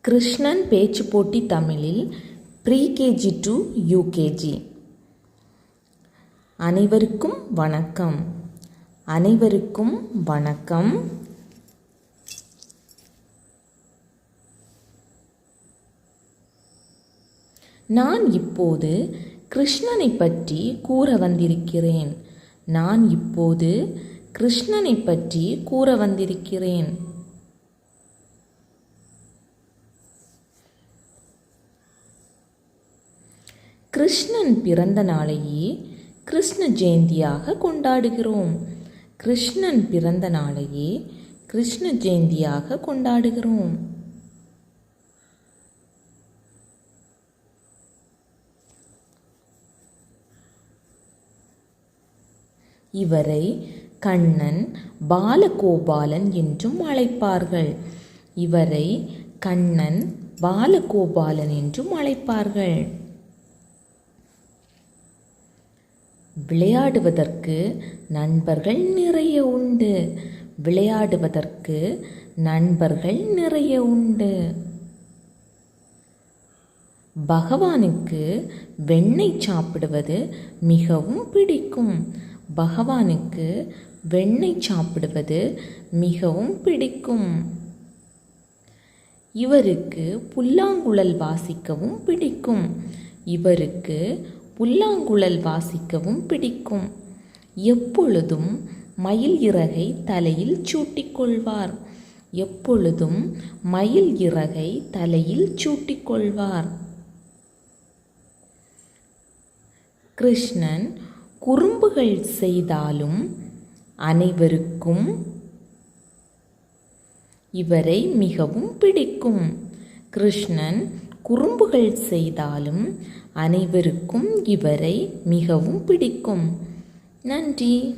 கிருஷ்ணன் பேச்சு போட்டி தமிழில் ப்ரீகேஜி டு யூகேஜி. அனைவருக்கும் வணக்கம். அனைவருக்கும் வணக்கம். நான் இப்போது கிருஷ்ணனை பற்றி கூற வந்திருக்கிறேன். கிருஷ்ணன் பிறந்த நாளையே கிருஷ்ண ஜெயந்தியாக கொண்டாடுகிறோம். இவரை கண்ணன், பாலகோபாலன் என்றும் அழைப்பார்கள். விளையாடுவதற்கு நண்பர்கள் நிறைய உண்டு. பகவானுக்கு வெண்ணெய் சாப்பிடுவது மிகவும் பிடிக்கும். இவருக்கு புல்லாங்குழல் வாசிக்கவும் பிடிக்கும். எப்பொழுதும் மயில் இறகை தலையில் சூட்டிக்கொள்வார். கிருஷ்ணன் குறும்புகள் செய்தாலும் அனைவருக்கும் இவரை மிகவும் பிடிக்கும். நன்றி.